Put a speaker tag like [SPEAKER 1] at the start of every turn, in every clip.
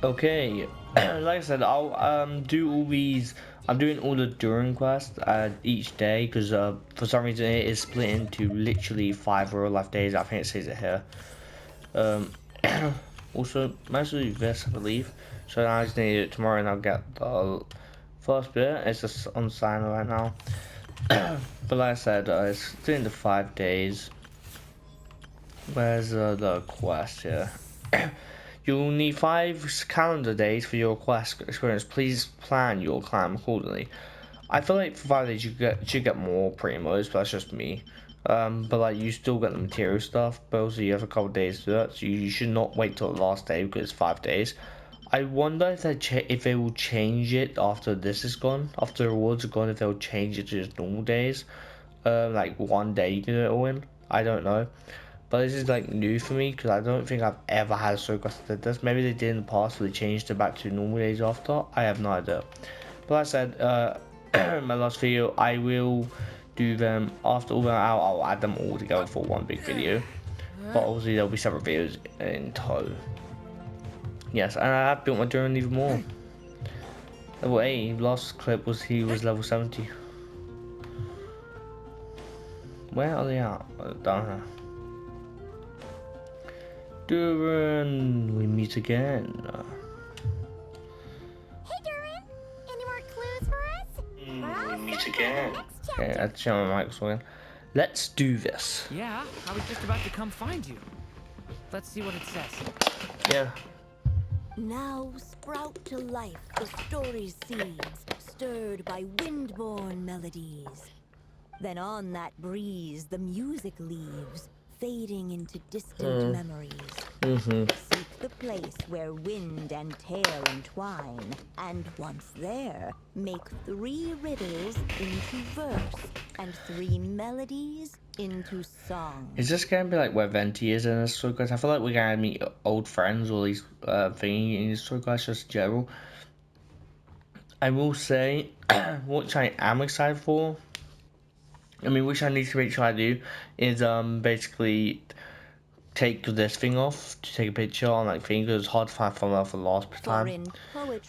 [SPEAKER 1] Okay, like I said, I'll do all these. I'm doing all the Durin quests each day because for some reason it is split into literally 5 real life days. I think it says it here. Um, also mostly this, I believe. So I just need it tomorrow, and I'll get the first bit. It's just on sign right now. But like I said, it's doing the 5 days. Where's the quest here? You'll need 5 calendar days for your quest experience. Please plan your climb accordingly. I feel like for 5 days you should get more pretty much, but that's just me. But like you still get the material stuff, but also you have a couple days to do that, so you should not wait till the last day because it's 5 days. I wonder if they will change it after this is gone, after the rewards are gone, if they'll change it to just normal days. Like one day you can do it all in. I don't know. But this is like new for me because I don't think I've ever had a story quest that did this. Maybe they did in the past, but they changed it back to normal days after. I have no idea. But like I said, my last video, I will do them after all they're out. I'll add them all together for one big video. But obviously there'll be separate videos in tow. Yes, and I have built my drone even more. Level 80. Last clip was he was level 70. Where are they at? Down here. Durin, we meet again.
[SPEAKER 2] Hey Durin, any more clues for us?
[SPEAKER 1] We meet again. Okay, I'll turn my mic again. Let's do this.
[SPEAKER 3] Yeah, I was just about to come find you. Let's see what it says.
[SPEAKER 1] Yeah.
[SPEAKER 4] Now sprout to life the story's seeds, stirred by wind-born melodies. Then on that breeze the music leaves, fading into distant memories. Seek the place where wind and tale entwine, and once there, make 3 riddles into verse, and 3 melodies into song.
[SPEAKER 1] Is this gonna be like where Venti is in this story quest? I feel like we're gonna meet old friends or these thingy in this story quest just in general. I will say, which I am excited for. I mean, which I need to make sure I do is basically take this thing off to take a picture on like thing because it's hard to find thumbnail for the last time.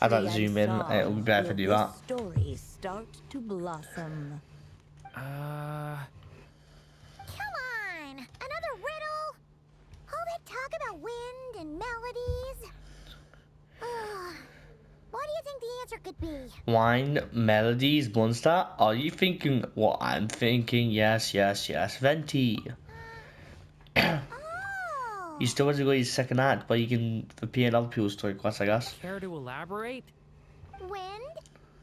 [SPEAKER 1] I'd like to zoom in and it would be better if I do that.
[SPEAKER 4] Stories start to blossom.
[SPEAKER 2] Come on, another riddle? All that talk about wind and melodies? What do you think the answer could be?
[SPEAKER 1] Wine, melodies, monster. Are you thinking what I'm thinking? Yes, yes, yes. Venti.
[SPEAKER 2] Oh!
[SPEAKER 1] You still hasn't got your second act, but you can appear in other people's story quests, I guess.
[SPEAKER 3] Care to elaborate?
[SPEAKER 2] Wind,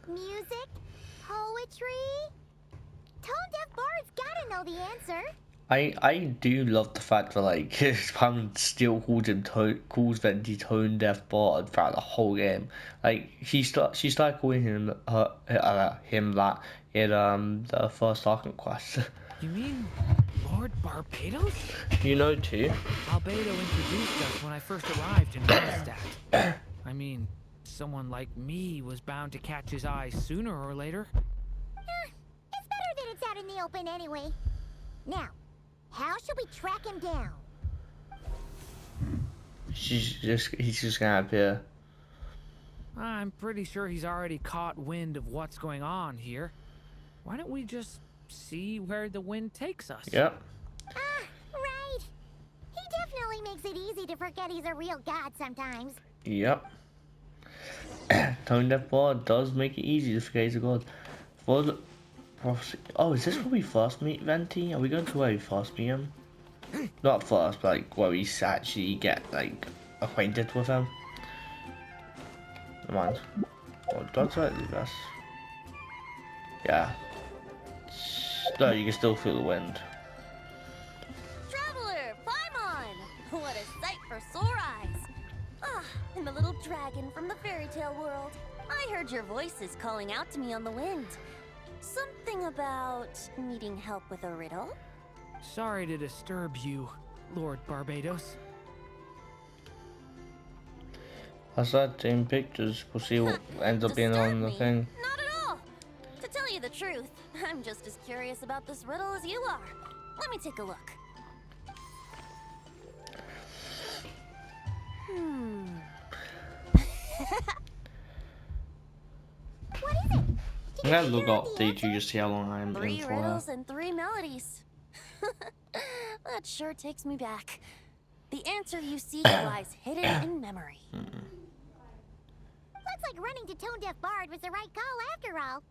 [SPEAKER 2] music, poetry. Tone-deaf bards gotta know the answer.
[SPEAKER 1] I do love the fact that like Pam still calls Venti tone deaf bard throughout the whole game. Like she started calling him him that in the first Arkham quest.
[SPEAKER 3] You mean Lord Barbados?
[SPEAKER 1] You know too.
[SPEAKER 3] Albedo introduced us when I first arrived in Mondstadt. I mean, someone like me was bound to catch his eye sooner or later.
[SPEAKER 2] It's better that it's out in the open anyway. Now, how should we track him down?
[SPEAKER 1] He's just gonna appear.
[SPEAKER 3] I'm pretty sure he's already caught wind of what's going on here. Why don't we just see where the wind takes us?
[SPEAKER 1] Yep.
[SPEAKER 2] Right. He definitely makes it easy to forget he's a real god sometimes.
[SPEAKER 1] Yep. Tone deaf bard does make it easy to forget he's a god. For the prophecy. Oh, is this where we first meet Venti? Are we going to where we first meet him? Not first, but like where we actually get like acquainted with him. Never mind. Oh, that's right, Lucas. Yeah. No, you can still feel the wind.
[SPEAKER 5] Traveler, Paimon! What a sight for sore eyes. Ah, and the little dragon from the fairy tale world. I heard your voices calling out to me on the wind. Something about needing help with a riddle?
[SPEAKER 3] Sorry to disturb you, Lord Barbados.
[SPEAKER 1] I started taking pictures. We'll see what ends up being on the thing.
[SPEAKER 5] Not at all. To tell you the truth, I'm just as curious about this riddle as you are. Let me take a look.
[SPEAKER 2] What is it?
[SPEAKER 1] I'm gonna look up day 2 just see how long I'm in
[SPEAKER 5] 3
[SPEAKER 1] for.
[SPEAKER 5] riddles and 3 melodies. That sure takes me back. The answer you seek lies hidden in memory.
[SPEAKER 2] Looks like running to Tone Deaf Bard was the right call after all.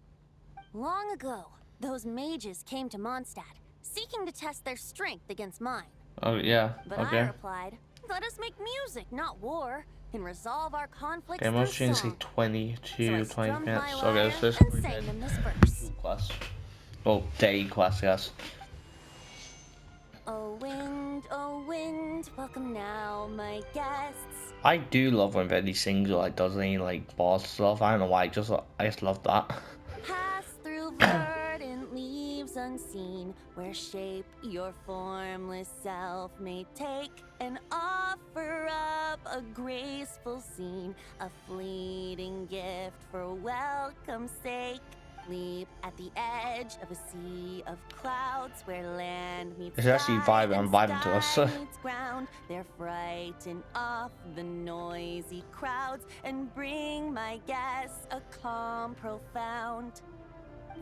[SPEAKER 5] Long ago, those mages came to Mondstadt, seeking to test their strength against mine.
[SPEAKER 1] Oh yeah,
[SPEAKER 5] But I
[SPEAKER 1] okay.
[SPEAKER 5] replied, let us make music, not war, and resolve our conflicts
[SPEAKER 1] Okay, I'm
[SPEAKER 5] through
[SPEAKER 1] actually say
[SPEAKER 5] song.
[SPEAKER 1] 20
[SPEAKER 5] So
[SPEAKER 1] to
[SPEAKER 5] I
[SPEAKER 1] 20
[SPEAKER 5] strummed my
[SPEAKER 1] minutes.
[SPEAKER 5] lyre
[SPEAKER 1] Okay, so this
[SPEAKER 5] and
[SPEAKER 1] is
[SPEAKER 5] sang them this verse.
[SPEAKER 1] class. Well, day class, yes.
[SPEAKER 5] Oh wind, welcome now, my guests.
[SPEAKER 1] I do love when Benny sings or like does any like boss stuff. I don't know why, I just love that.
[SPEAKER 5] Pass through verdant leaves unseen, where shape your formless self may take, and offer up a graceful scene, a fleeting gift for welcome's sake. Leap at the edge of a sea of clouds, where land meets
[SPEAKER 1] It's actually
[SPEAKER 5] sky
[SPEAKER 1] vibing. I'm
[SPEAKER 5] and
[SPEAKER 1] vibing to us.
[SPEAKER 5] sky meets ground. They're frightened off the noisy crowds and bring my guests a calm profound.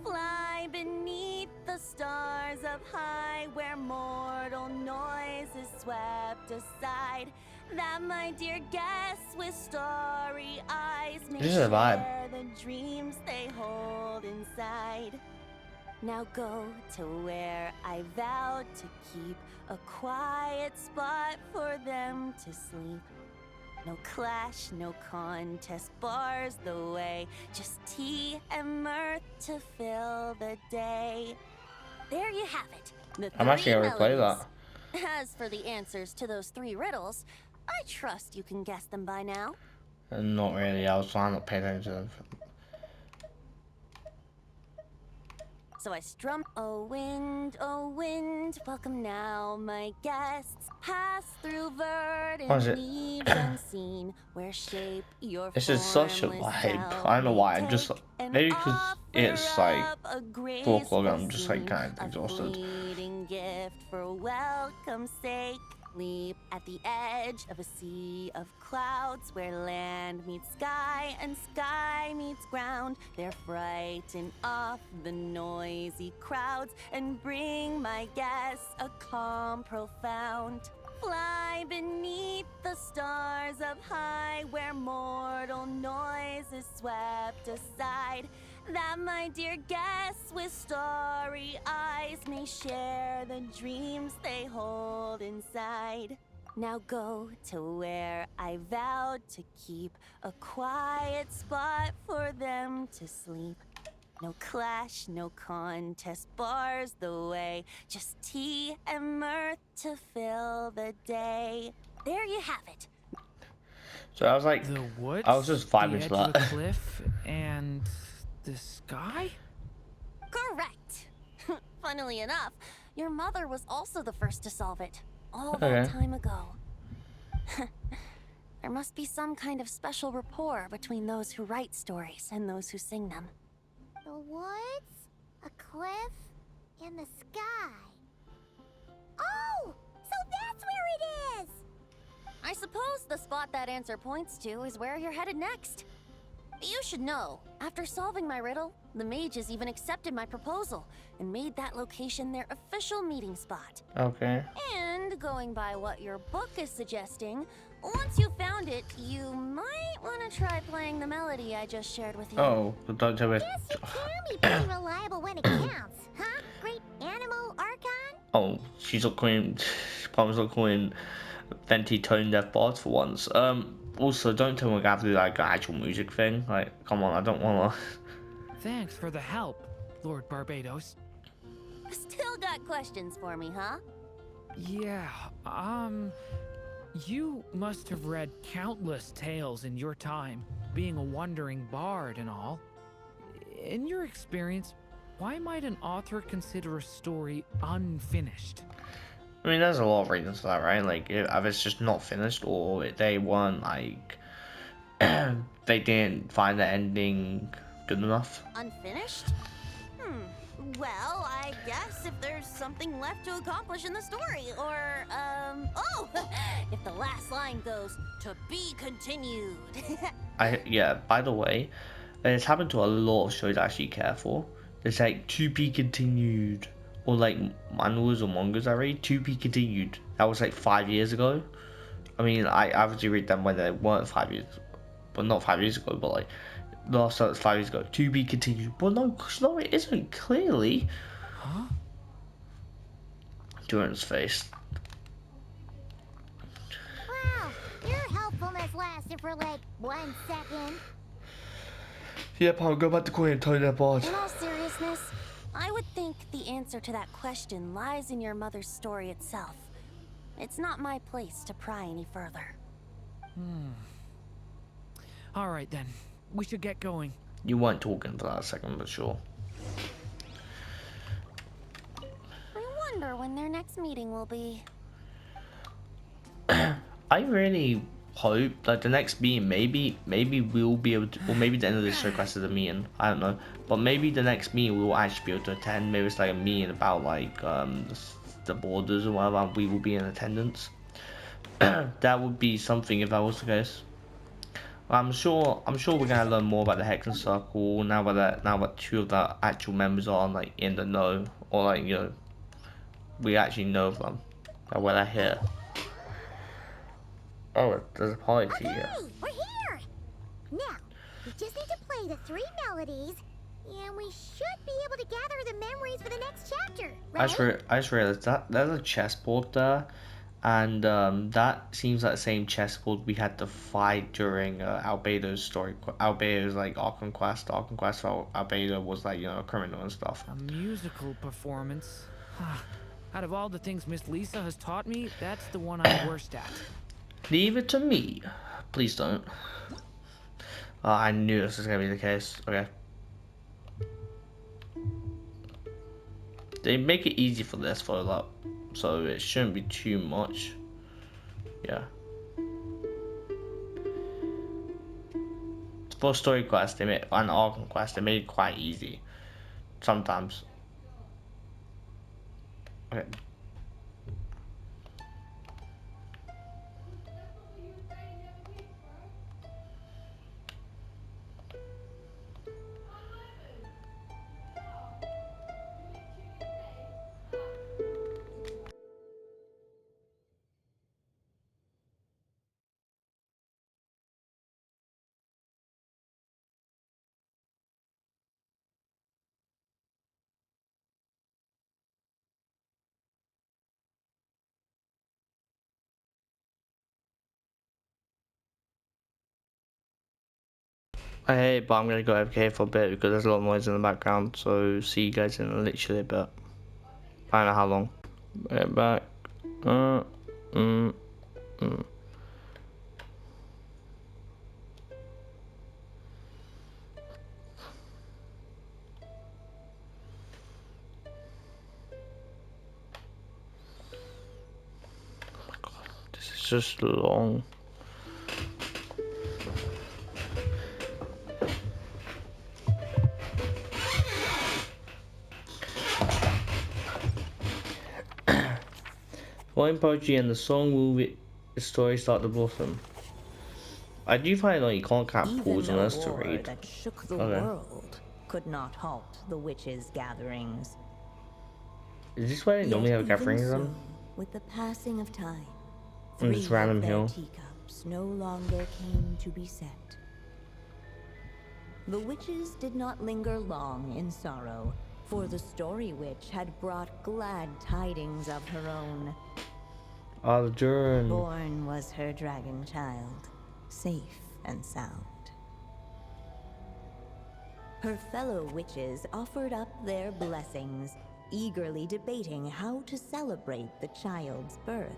[SPEAKER 5] Fly beneath the stars up high, where mortal noise is swept aside, that my dear guests with starry eyes may
[SPEAKER 1] This is a vibe.
[SPEAKER 5] share the dreams they hold inside. Now go to where I vowed to keep a quiet spot for them to sleep. No clash, no contest bars the way, just tea and mirth to fill the day. There you have it. The
[SPEAKER 1] I'm actually
[SPEAKER 5] 3
[SPEAKER 1] gonna replay
[SPEAKER 5] melodies.
[SPEAKER 1] that.
[SPEAKER 5] As for the answers to those 3 riddles, I trust you can guess them by now.
[SPEAKER 1] Not really, I was trying not paying attention.
[SPEAKER 5] So I strum, oh wind, welcome now, my guests. Pass through
[SPEAKER 1] What is
[SPEAKER 5] verdant
[SPEAKER 1] it?
[SPEAKER 5] leaves unseen, where shape your
[SPEAKER 1] This is such a
[SPEAKER 5] formless
[SPEAKER 1] vibe.
[SPEAKER 5] self
[SPEAKER 1] I don't know
[SPEAKER 5] may
[SPEAKER 1] why, I'm just
[SPEAKER 5] take, and
[SPEAKER 1] maybe because it's
[SPEAKER 5] offer
[SPEAKER 1] like
[SPEAKER 5] up a
[SPEAKER 1] 4 o'clock, I'm
[SPEAKER 5] graceful
[SPEAKER 1] just like
[SPEAKER 5] scene,
[SPEAKER 1] kind of
[SPEAKER 5] a
[SPEAKER 1] exhausted.
[SPEAKER 5] fleeting gift for welcome's sake. Leap at the edge of a sea of clouds, where land meets sky and sky meets ground. They're frightened off the noisy crowds and bring my guests a calm profound. Fly beneath the stars up high, where mortal noise is swept aside, that my dear guests with starry eyes may share the dreams they hold inside. Now go to where I vowed to keep a quiet spot for them to sleep. No clash, no contest bars the way, just tea and mirth to fill the day. There you have it.
[SPEAKER 1] So I was like,
[SPEAKER 3] The woods,
[SPEAKER 1] I was just
[SPEAKER 3] the
[SPEAKER 1] vibing
[SPEAKER 3] edge
[SPEAKER 1] to
[SPEAKER 3] of the
[SPEAKER 1] that.
[SPEAKER 3] cliff, and the sky?
[SPEAKER 5] Correct. Funnily enough, your mother was also the first to solve it, all
[SPEAKER 1] Okay.
[SPEAKER 5] that time ago. There must be some kind of special rapport between those who write stories and those who sing them.
[SPEAKER 2] The woods, a cliff, and the sky. Oh, so that's where it is!
[SPEAKER 5] I suppose the spot that answer points to is where you're headed next. You should know, after solving my riddle, the mages even accepted my proposal and made that location their official meeting spot.
[SPEAKER 1] Okay.
[SPEAKER 5] And going by what your book is suggesting, once you found it, you might want to try playing the melody I just shared with you.
[SPEAKER 1] Oh, but don't tell me.
[SPEAKER 2] Guess you can be pretty reliable when it counts, huh? Great Animal Archon?
[SPEAKER 1] Oh, she's not calling. Palmer's not calling Venti Tone Deaf Bards for once. Also, don't tell me I have to do like an actual music thing. Like, come on, I don't wanna.
[SPEAKER 3] Thanks for the help, Lord Barbados.
[SPEAKER 5] Still got questions for me, huh?
[SPEAKER 3] Yeah, you must have read countless tales in your time, being a wandering bard and all. In your experience, why might an author consider a story unfinished?
[SPEAKER 1] I mean, there's a lot of reasons for that, right? Like, if it's just not finished, or they weren't like, they didn't find the ending good enough.
[SPEAKER 5] Unfinished? Well, I guess if there's something left to accomplish in the story, or, oh! If the last line goes, "To be continued."
[SPEAKER 1] Yeah, by the way, it's happened to a lot of shows I actually care for. It's like to be continued, or like manhwas or mangas I read, to be continued. That was like 5 years ago. I mean, I obviously read them when they weren't 5 years, but not 5 years ago, but like last time was 5 years ago. To be continued. But no, no, it isn't clearly.
[SPEAKER 3] Huh?
[SPEAKER 1] Durin's face.
[SPEAKER 2] Wow, your helpfulness lasted for like 1 second.
[SPEAKER 1] Yep, I'll go back to Queen and tell you that part.
[SPEAKER 5] In all seriousness, I would think the answer to that question lies in your mother's story itself. It's not my place to pry any further.
[SPEAKER 3] All right then. We should get going.
[SPEAKER 1] You weren't talking for that second, but sure.
[SPEAKER 5] I wonder when their next meeting will be.
[SPEAKER 1] I really hope that the next meeting, maybe we'll be able to, or maybe the end of this request is a meeting. I don't know, but maybe the next meeting we'll actually be able to attend. Maybe it's like a meeting about like the borders or whatever. And we will be in attendance. That would be something if that was the case. I'm sure we're gonna learn more about the Hexen Circle now that two of the actual members are like in the know, or like we actually know of them. That when I hear. Oh, there's a party here.
[SPEAKER 2] Okay, we're here! Now, we just need to play the 3 melodies, and we should be able to gather the memories for the next chapter, right?
[SPEAKER 1] I just realized that there's a chessboard there, and that seems like the same chessboard we had to fight during Albedo's story. Albedo's like Arkham Quest. Arkham Quest for Albedo was like a criminal and stuff.
[SPEAKER 3] A musical performance. Out of all the things Miss Lisa has taught me, that's the one I'm worst at.
[SPEAKER 1] Leave it to me. Please don't. I knew this was gonna be the case. Okay. They make it easy for this for a lot, so it shouldn't be too much. Yeah. For story quest, they made an Arkham quest. They made it quite easy. Sometimes. Okay. Hey, but I'm gonna go AFK for a bit because there's a lot of noise in the background. So see you guys in literally a bit. I don't know how long. Get back. This is just long. Fine poetry and the song will the story start to blossom. I do find like you can't cap pause on us to read.
[SPEAKER 4] That shook the world could not halt the witches' gatherings.
[SPEAKER 1] Is this where they normally have gatherings
[SPEAKER 4] so,
[SPEAKER 1] on?
[SPEAKER 4] with the passing of time,
[SPEAKER 1] On this random hill.
[SPEAKER 4] teacups no longer came to be set. The witches did not linger long in sorrow, for the story witch had brought glad tidings of her own.
[SPEAKER 1] The Durin.
[SPEAKER 4] Born was her dragon child, safe and sound. Her fellow witches offered up their blessings, eagerly debating how to celebrate the child's birth.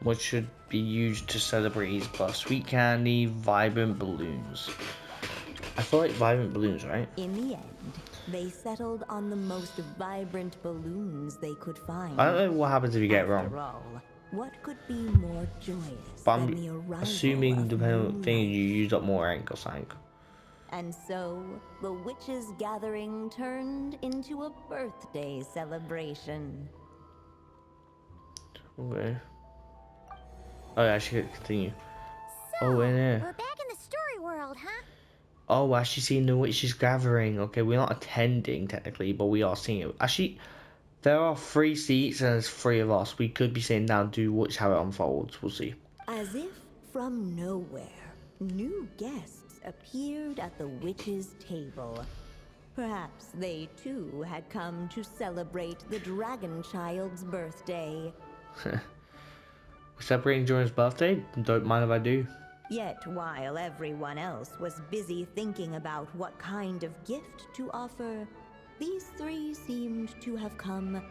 [SPEAKER 1] What should be used to celebrate his birth? Sweet candy, vibrant balloons. I feel like vibrant balloons, right?
[SPEAKER 4] In the end, they settled on the most vibrant balloons they could find.
[SPEAKER 1] I don't know what happens if you get it
[SPEAKER 4] After
[SPEAKER 1] wrong.
[SPEAKER 4] all, what could be more joyous
[SPEAKER 1] But
[SPEAKER 4] than the
[SPEAKER 1] I'm
[SPEAKER 4] arrival
[SPEAKER 1] assuming
[SPEAKER 4] of
[SPEAKER 1] depending on
[SPEAKER 4] new
[SPEAKER 1] the thing,
[SPEAKER 4] life?
[SPEAKER 1] you use up more ink or something.
[SPEAKER 4] And so, the witches' gathering turned into a birthday celebration.
[SPEAKER 1] Okay. Oh, yeah, I should continue.
[SPEAKER 2] So,
[SPEAKER 1] Oh, in here.
[SPEAKER 2] we're back in the story world, huh?
[SPEAKER 1] Oh, we're actually seeing the witches gathering. Okay, we're not attending technically, but we are seeing it. Actually, there are 3 seats and there's 3 of us. We could be sitting down to watch how it unfolds. We'll see.
[SPEAKER 4] As if from nowhere, new guests appeared at the witches' table. Perhaps they too had come to celebrate the dragon child's birthday.
[SPEAKER 1] We're celebrating Durin's birthday? Don't mind if I do.
[SPEAKER 4] Yet while everyone else was busy thinking about what kind of gift to offer, these 3 seemed to have come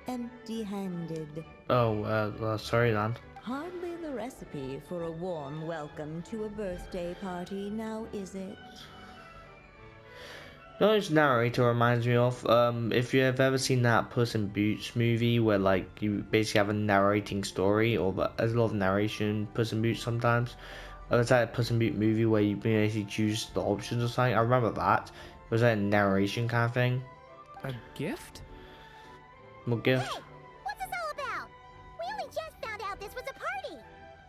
[SPEAKER 4] empty-handed.
[SPEAKER 1] Oh, sorry, Nan.
[SPEAKER 4] Hardly the recipe for a warm welcome to a birthday party, now is it?
[SPEAKER 1] This narrator reminds me of, if you have ever seen that Puss in Boots movie where, like, you basically have a narrating story, or there's a lot of narration, Puss in Boots sometimes. It's like a Puss in Boots movie where you basically choose the options or something. I remember that. It was like a narration kind of thing.
[SPEAKER 3] A gift?
[SPEAKER 1] What gift?
[SPEAKER 2] Hey, what's this all about? We only just found out this was a party.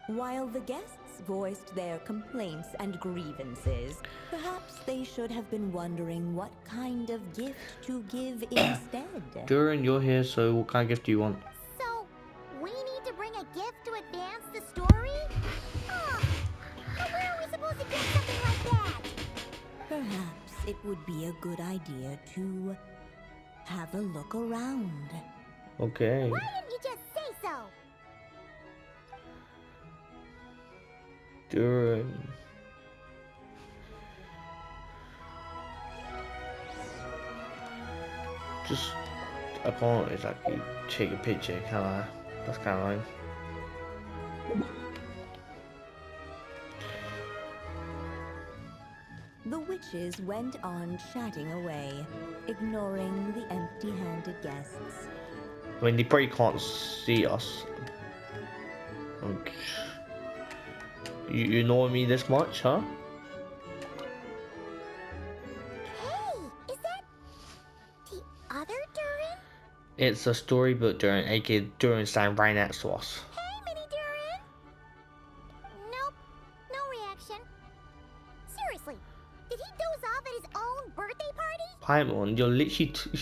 [SPEAKER 4] While the guests voiced their complaints and grievances, perhaps they should have been wondering what kind of gift to give instead.
[SPEAKER 1] Durin, you're here, so what kind of gift do you want?
[SPEAKER 2] So, we need to bring a gift to advance the story? Oh, but where are we supposed to get something like that?
[SPEAKER 4] Perhaps it would be a good idea to have a look around.
[SPEAKER 1] Okay.
[SPEAKER 2] Why didn't you just say so?
[SPEAKER 1] Durin. Just, I can't exactly take a picture, can I? That's kind of lame.
[SPEAKER 4] The witches went on chatting away, ignoring the empty-handed guests.
[SPEAKER 1] I mean, they probably can't see us. Okay. You know me this much, huh?
[SPEAKER 2] Hey, is that the other Durin?
[SPEAKER 1] It's a storybook Durin, aka Durin standing right next to us.
[SPEAKER 2] Hey, Mini Durin! Nope, no reaction. Seriously, did he doze off at his own birthday party?
[SPEAKER 1] Paimon,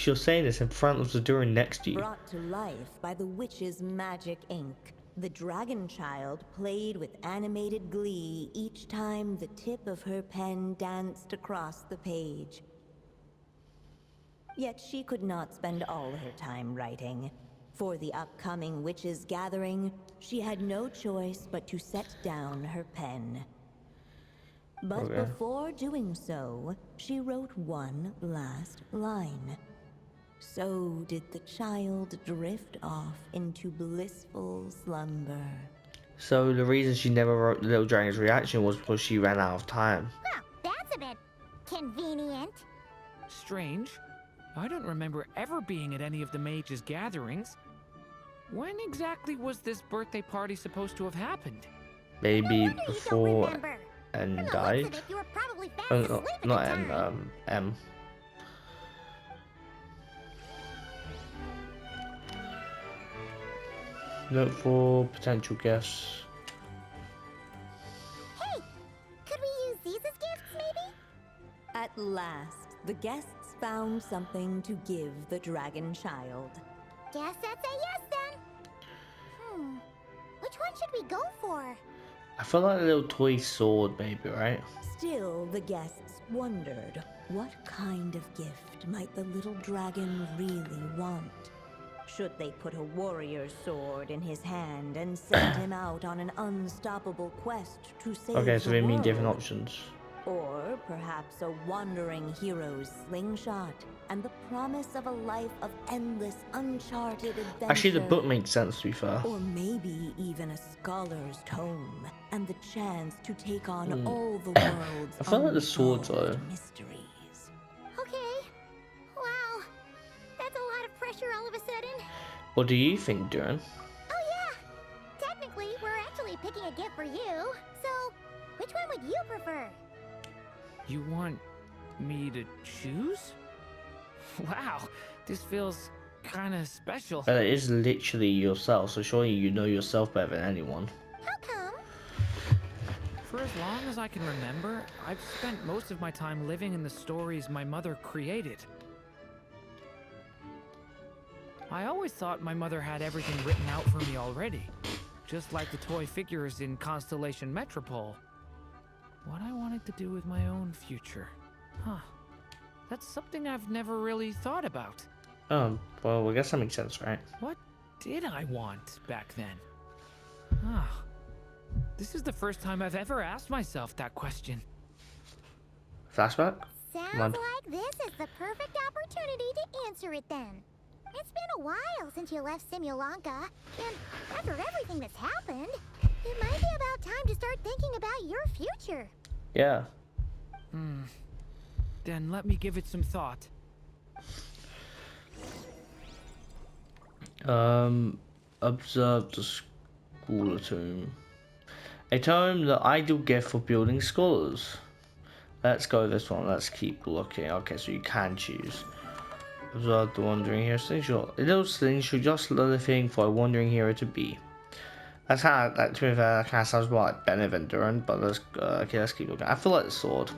[SPEAKER 1] you're saying this in front of the Durin next to you.
[SPEAKER 4] Brought to life by the witch's magic ink, the dragon child played with animated glee each time the tip of her pen danced across the page. Yet she could not spend all her time writing. For the upcoming witches' gathering, she had no choice but to set down her pen. But
[SPEAKER 1] Okay.
[SPEAKER 4] before doing so, she wrote one last line. So did the child drift off into blissful slumber.
[SPEAKER 1] So the reason she never wrote the little dragon's reaction was because she ran out of time.
[SPEAKER 2] Well, that's a bit convenient.
[SPEAKER 3] Strange. I don't remember ever being at any of the mages' gatherings. When exactly was this birthday party supposed to have happened?
[SPEAKER 1] Maybe
[SPEAKER 2] No wonder you don't
[SPEAKER 1] before
[SPEAKER 2] remember.
[SPEAKER 1] N
[SPEAKER 2] From the looks
[SPEAKER 1] died.
[SPEAKER 2] of it, you were probably fast
[SPEAKER 1] Oh,
[SPEAKER 2] asleep at
[SPEAKER 1] not
[SPEAKER 2] the
[SPEAKER 1] N,
[SPEAKER 2] time.
[SPEAKER 1] M. Look for potential guests.
[SPEAKER 2] Hey, could we use these as gifts, maybe?
[SPEAKER 4] At last, the guests found something to give the dragon child.
[SPEAKER 2] Guess that's a yes then. Which one should we go for?
[SPEAKER 1] I feel like a little toy sword, maybe, right?
[SPEAKER 4] Still, the guests wondered, what kind of gift might the little dragon really want? Should they put a warrior's sword in his hand and send him out on an unstoppable quest to save
[SPEAKER 1] Okay, so
[SPEAKER 4] the
[SPEAKER 1] we mean different
[SPEAKER 4] world?
[SPEAKER 1] options.
[SPEAKER 4] Or perhaps a wandering hero's slingshot and the promise of a life of endless, uncharted adventure.
[SPEAKER 1] Actually, the book makes sense, to be fair.
[SPEAKER 4] Or maybe even a scholar's tome and the chance to take on all the world's
[SPEAKER 1] I feel like the swords
[SPEAKER 4] unsolved
[SPEAKER 1] are-
[SPEAKER 4] mysteries.
[SPEAKER 2] Okay. Wow. That's a lot of pressure all of a sudden.
[SPEAKER 1] What do you think, Durin?
[SPEAKER 2] Oh yeah. Technically, we're actually picking a gift for you. So, which one would you prefer?
[SPEAKER 3] You want me to choose? Wow, this feels kind of special.
[SPEAKER 1] It is literally yourself, so surely you know yourself better than anyone.
[SPEAKER 2] How come?
[SPEAKER 3] For as long as I can remember, I've spent most of my time living in the stories my mother created. I always thought my mother had everything written out for me already, just like the toy figures in Constellation Metropole. What I wanted to do with my own future. Huh. That's something I've never really thought about.
[SPEAKER 1] Well, I guess that makes sense, right?
[SPEAKER 3] What did I want back then? Ah. This is the first time I've ever asked myself that question.
[SPEAKER 1] Flashback?
[SPEAKER 2] Sounds
[SPEAKER 1] Come on.
[SPEAKER 2] like this is the perfect opportunity to answer it then. It's been a while since you left Simulanka, and after everything that's happened, it might be about time to start thinking about your future.
[SPEAKER 1] Yeah.
[SPEAKER 3] Then let me give it some thought.
[SPEAKER 1] Observe the school tomb. A tomb, the ideal gift for building scholars. Let's go with this one. Let's keep looking. Okay, so you can choose. Observe the wandering hero slingshot. A little slingshot, just another thing for a wandering hero to be. That's kind of, like, to be fair, that kind of sounds more like better than Durin, but let's, okay, let's keep looking. I feel like the sword.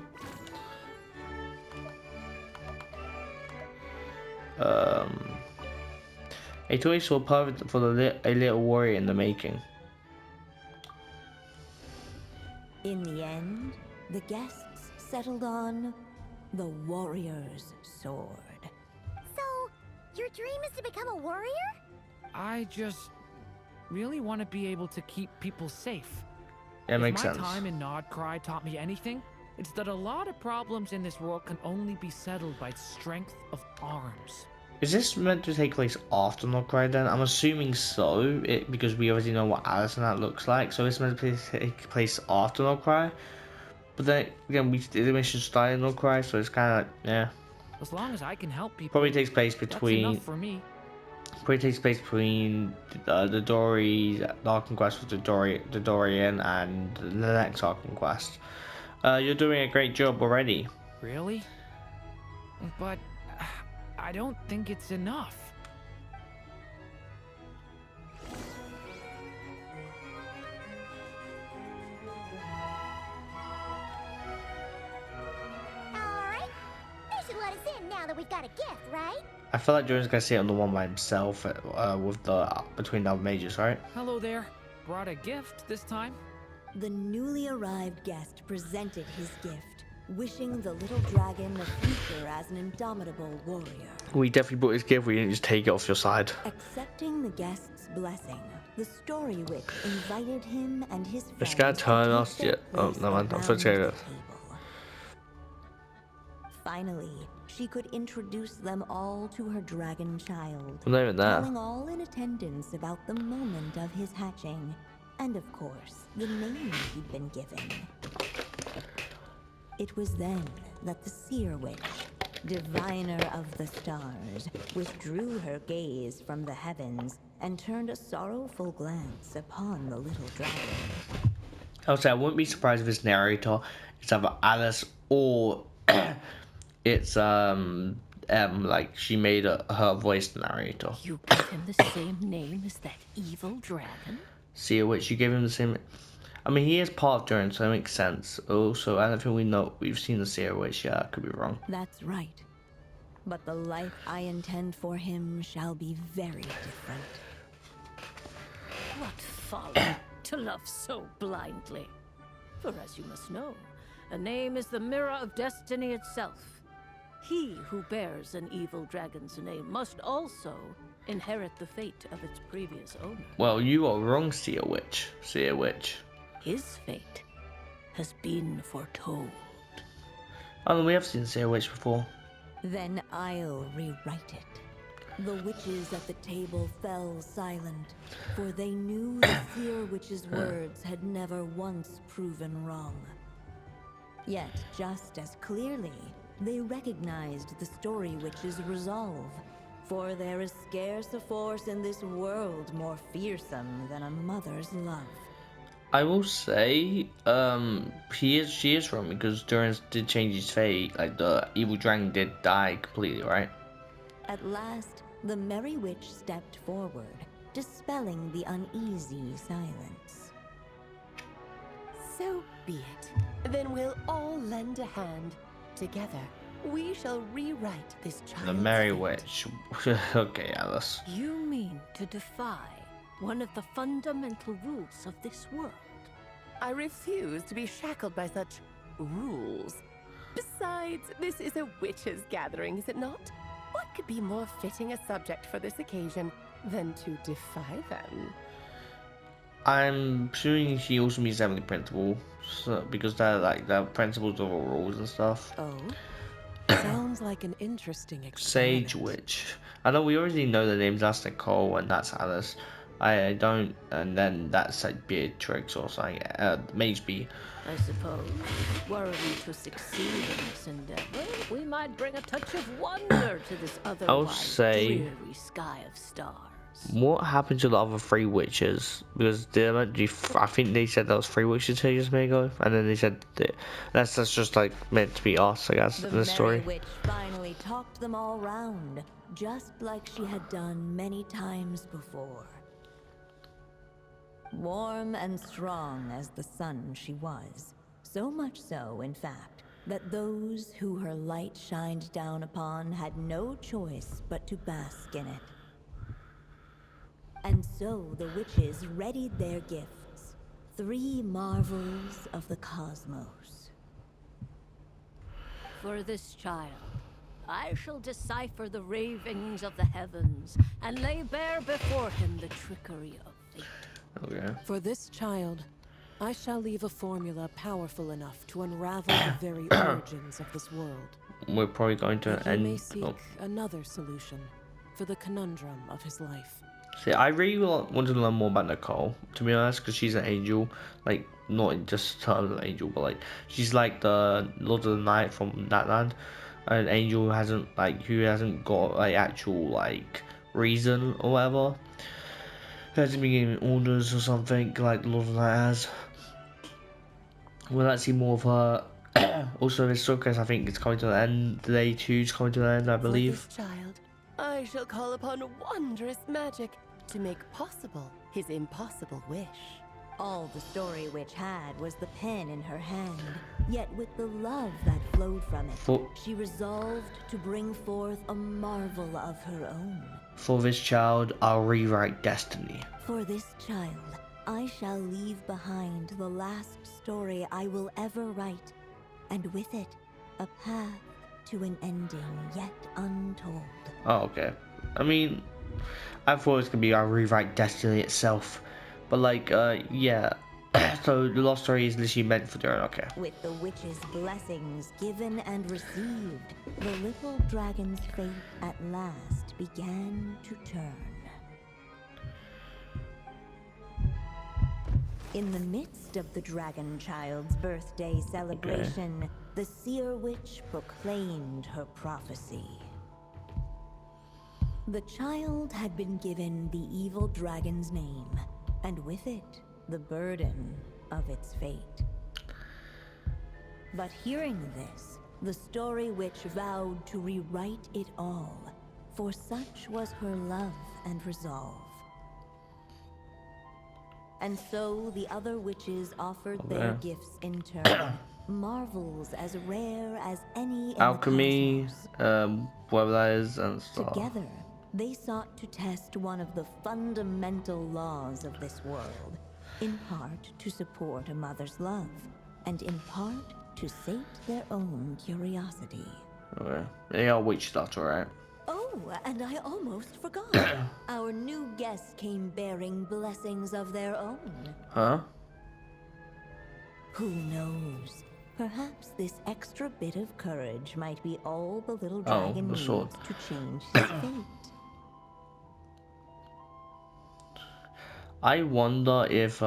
[SPEAKER 1] A toy sword perfect for a little warrior in the making.
[SPEAKER 4] In the end, the guests settled on the warrior's sword.
[SPEAKER 2] So, your dream is to become a warrior?
[SPEAKER 3] I just really want to be able to keep people safe.
[SPEAKER 1] Yeah,
[SPEAKER 3] If
[SPEAKER 1] makes
[SPEAKER 3] my
[SPEAKER 1] sense.
[SPEAKER 3] time in Nodcry taught me anything, it's that a lot of problems in this world can only be settled by strength of arms.
[SPEAKER 1] Is this meant to take place after Noctry then? I'm assuming so, because we already know what Alice and that looks like, so it's meant to take place after Noctry. But then again, the mission started in Noctry, so it's kind of like, yeah.
[SPEAKER 3] As long as I can help people,
[SPEAKER 1] Probably takes place
[SPEAKER 3] that's
[SPEAKER 1] between.
[SPEAKER 3] enough for me.
[SPEAKER 1] Probably takes place between the Dory Arc Quest with the Dorian and the next Arc Quest. You're doing a great job already.
[SPEAKER 3] Really? But I don't think it's enough.
[SPEAKER 2] Alright. They should let us in now that we've got a gift, right?
[SPEAKER 1] I feel like Durin's gonna sit on the one by himself with the between the other mages, right?
[SPEAKER 3] Hello there. Brought a gift this time?
[SPEAKER 4] The newly arrived guest presented his gift, wishing the little dragon a future as an indomitable warrior.
[SPEAKER 1] We definitely brought his gift. We didn't just take it off your side.
[SPEAKER 4] Accepting the guest's blessing, the story witch invited him and his friends
[SPEAKER 1] This guy
[SPEAKER 4] to
[SPEAKER 1] turned
[SPEAKER 4] take
[SPEAKER 1] us
[SPEAKER 4] their
[SPEAKER 1] yet. Oh,
[SPEAKER 4] place
[SPEAKER 1] no, man. I'm
[SPEAKER 4] around
[SPEAKER 1] supposed to
[SPEAKER 4] the
[SPEAKER 1] go.
[SPEAKER 4] table. Finally, she could introduce them all to her dragon child,
[SPEAKER 1] I'm not even there.
[SPEAKER 4] telling all in attendance about the moment of his hatching, and of course, the name he'd been given. It was then that the seer witch, diviner of the stars, withdrew her gaze from the heavens and turned a sorrowful glance upon the little dragon.
[SPEAKER 1] I would say I wouldn't be surprised if his narrator is either Alice or it's like she made her voice the narrator.
[SPEAKER 6] You gave him the same name as that evil dragon?
[SPEAKER 1] See a witch, you gave him the same. I mean, he is part of Durin, so it makes sense. Also, I don't think we've seen the Seer Witch. Yeah, I could be wrong.
[SPEAKER 4] That's right. But the life I intend for him shall be very different.
[SPEAKER 6] What folly to love so blindly. For as you must know, a name is the mirror of destiny itself. He who bears an evil dragon's name must also inherit the fate of its previous owner.
[SPEAKER 1] Well, you are wrong, Seer Witch. Seer Witch.
[SPEAKER 6] His fate has been foretold.
[SPEAKER 1] Oh, we have seen Seer Witch before.
[SPEAKER 4] Then I'll rewrite it. The witches at the table fell silent, for they knew the seer witch's words had never once proven wrong. Yet, just as clearly, they recognized the story witch's resolve, for there is scarce a force in this world more fearsome than a mother's love.
[SPEAKER 1] I will say, she is wrong because Durins did change his fate. Like the evil dragon did die completely, right?
[SPEAKER 4] At last, the Merry Witch stepped forward, dispelling the uneasy silence.
[SPEAKER 7] So be it. Then we'll all lend a hand. Together, we shall rewrite this child's
[SPEAKER 1] The Merry
[SPEAKER 7] fate.
[SPEAKER 1] Witch. Okay, Alice.
[SPEAKER 6] You mean to defy one of the fundamental rules of this world?
[SPEAKER 7] I refuse to be shackled by such rules. Besides, this is a witches' gathering, is it not? What could be more fitting a subject for this occasion than to defy them?
[SPEAKER 1] I'm assuming she also means having the principal, so, because they're like the principles of all rules and stuff.
[SPEAKER 7] Oh? Sounds like an interesting experiment.
[SPEAKER 1] Sage Witch. I know we already know the names. That's Nicole and that's Alice. I don't, and then that's like Beatrix or something. Mage B.
[SPEAKER 6] I suppose, were we to succeed in this endeavor, we might bring a touch of wonder to this otherwise
[SPEAKER 1] say-
[SPEAKER 6] dreary sky of stars.
[SPEAKER 1] What happened to the other three witches? Because they're meant to be, I think they said there was three witches ages ago, and then they said that's just like meant to be us, I guess,
[SPEAKER 4] The
[SPEAKER 1] in the story.
[SPEAKER 4] Merry Witch finally talked them all round, just like she had done many times before. Warm and strong as the sun she was, so much so, in fact, that those who her light shined down upon had no choice but to bask in it. And so the witches readied their gifts, 3 marvels of the cosmos.
[SPEAKER 6] For this child, I shall decipher the ravings of the heavens and lay bare before him the trickery of fate.
[SPEAKER 1] Okay.
[SPEAKER 7] For this child, I shall leave a formula powerful enough to unravel the very origins of this world.
[SPEAKER 1] We're probably going to
[SPEAKER 7] But he may
[SPEAKER 1] end.
[SPEAKER 7] seek
[SPEAKER 1] Oh.
[SPEAKER 7] another solution for the conundrum of his life.
[SPEAKER 1] See, I really want to learn more about Nicole, to be honest, because she's an angel. Like, not in just terms of angel, but like, she's like the Lord of the Night from that land. An angel who hasn't got like actual like reason or whatever. Who hasn't been giving orders or something like the Lord of the Night has. We'll actually see more of her. Also, this showcase, I think it's coming to the end. Day 2's coming to the end, I believe.
[SPEAKER 7] For this child, I shall call upon wondrous magic to make possible his impossible wish.
[SPEAKER 4] All the Story Witch had was the pen in her hand, yet with the love that flowed from it, she resolved to bring forth a marvel of her own.
[SPEAKER 1] For this child, I'll rewrite destiny.
[SPEAKER 4] For this child, I shall leave behind the last story I will ever write, and with it, a path to an ending yet untold.
[SPEAKER 1] Oh, okay. I mean, I thought it was gonna be I'll rewrite destiny itself. But like, yeah. So the lost story is literally meant for Durin, okay.
[SPEAKER 4] With the witch's blessings given and received, the little dragon's fate at last began to turn. In the midst of the dragon child's birthday celebration, the seer witch proclaimed her prophecy. The child had been given the evil dragon's name, and with it, the burden of its fate. But hearing this, the Story Witch vowed to rewrite it all, for such was her love and resolve. And so the other witches offered their gifts in turn, marvels as rare as any in
[SPEAKER 1] Alchemy,
[SPEAKER 4] the cosmos.
[SPEAKER 1] whatever that is, and stuff.
[SPEAKER 4] Together, they sought to test one of the fundamental laws of this world, in part to support a mother's love, and in part to sate their own curiosity.
[SPEAKER 1] Okay. They are witch stuff, alright.
[SPEAKER 4] Oh, and I almost forgot. Our new guests came bearing blessings of their own.
[SPEAKER 1] Huh?
[SPEAKER 4] Who knows? Perhaps this extra bit of courage might be all the little dragon
[SPEAKER 1] the
[SPEAKER 4] needs
[SPEAKER 1] sword.
[SPEAKER 4] to change his fate.
[SPEAKER 1] I wonder if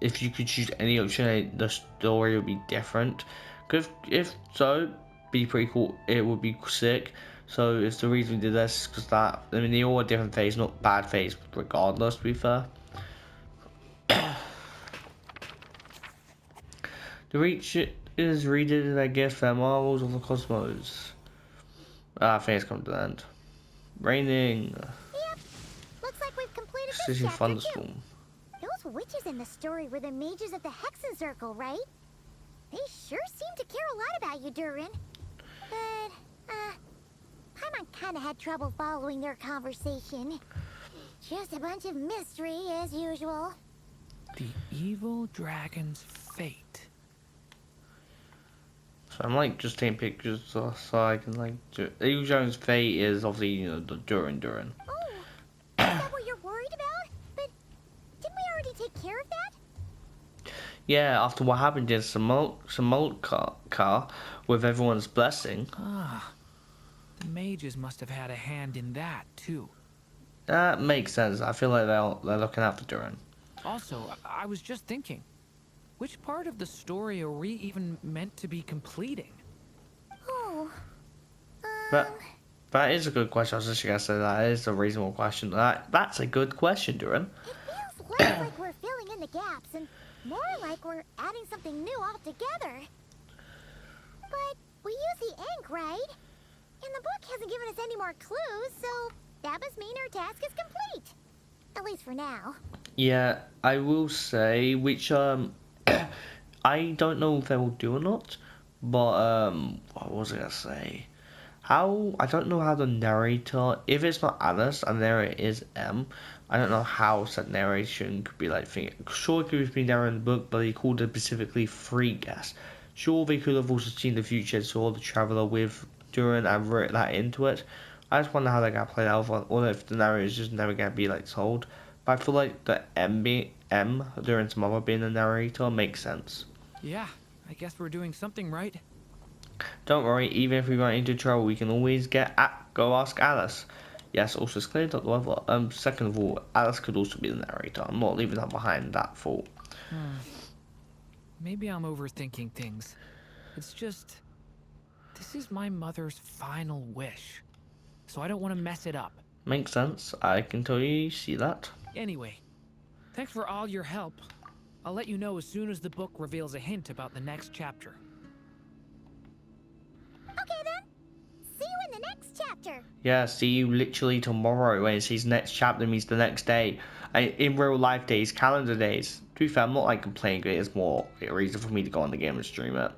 [SPEAKER 1] if you could choose any option, the story would be different. Cause if so, be pretty cool. It would be sick. So if the reason we did this, because they all are different fates, not bad fates, regardless. To be fair. The reachers reading their gift, their marvels of the cosmos. I think it's come to an end. Raining.
[SPEAKER 2] Yep. Looks like we've completed this
[SPEAKER 1] City
[SPEAKER 2] chapter too.
[SPEAKER 1] thunderstorm.
[SPEAKER 2] Those witches in the story were the mages of the Hexen Circle, right? They sure seem to care a lot about you, Durin. But, Paimon kinda had trouble following their conversation. Just a bunch of mystery, as usual.
[SPEAKER 3] The evil dragon's fate.
[SPEAKER 1] So I'm like just taking pictures so I can like do. Evil Dragon's fate is obviously, you know, the Durin.
[SPEAKER 2] Oh, is that what you're worried about? But didn't we already take care of that?
[SPEAKER 1] Yeah, after what happened in Samolka with everyone's blessing.
[SPEAKER 3] Ah, the mages must have had a hand in that too.
[SPEAKER 1] That makes sense. I feel like they're looking after Durin.
[SPEAKER 3] Also, I was just thinking, which part of the story are we even meant to be completing?
[SPEAKER 2] Oh,
[SPEAKER 1] That is a good question. I was just gonna say that is a reasonable question. That's a good question, Durin.
[SPEAKER 2] it feels less like we're filling in the gaps and more like we're adding something new altogether. But we use the ink, right? And the book hasn't given us any more clues, so that must mean our task is complete. At least for now.
[SPEAKER 1] Yeah, I will say which I don't know if they will do or not, but what was I gonna say? How I don't know how the narrator, if it's not Alice and there it is M, I don't know how that narration could be like thinking. Sure, it could be narrated in the book, but he called it specifically free guess. Sure, they could have also seen the future and saw the traveler with Durin and wrote that into it. I just wonder how they're gonna play that out, or if the narrator is just never gonna be like told. But I feel like the M, Durin's mother being the narrator, makes sense.
[SPEAKER 3] Yeah, I guess we're doing something right.
[SPEAKER 1] Don't worry, even if we run into trouble, we can always go ask Alice. Yes, also it's clear that the level. Second of all, Alice could also be the narrator. I'm not leaving her behind that thought.
[SPEAKER 3] Maybe I'm overthinking things. It's just, this is my mother's final wish, so I don't want to mess it up.
[SPEAKER 1] Makes sense. I can totally see that.
[SPEAKER 3] Anyway, thanks for all your help. I'll let you know as soon as the book reveals a hint about the next chapter.
[SPEAKER 2] Okay then. See you in the next chapter.
[SPEAKER 1] Yeah, see you literally tomorrow when it says next chapter means the next day. In real life days, calendar days. To be fair, I'm not like complaining, it's more a reason for me to go on the game and stream it.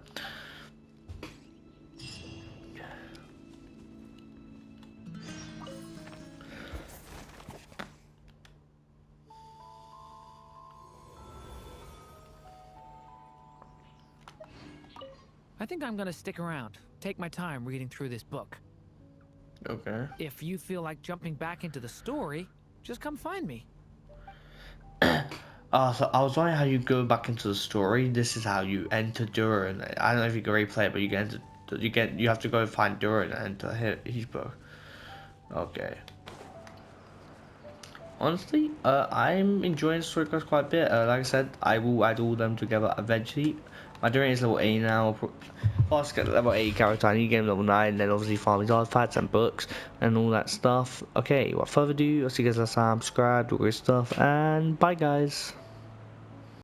[SPEAKER 3] I think I'm gonna stick around, take my time reading through this book.
[SPEAKER 1] Okay.
[SPEAKER 3] If you feel like jumping back into the story, just come find me.
[SPEAKER 1] So I was wondering how you go back into the story. This is how you enter Durin. I don't know if you can replay it, but you have to go find Durin and enter his book. Okay. Honestly, I'm enjoying the story quest quite a bit. Like I said, I will add all of them together eventually. My Durin is level 8 now. First get level 8 character, I need game level 9, then obviously farming artifacts and books and all that stuff. Okay, without further ado, I'll see you guys next time. Subscribe, do all good stuff, and bye guys.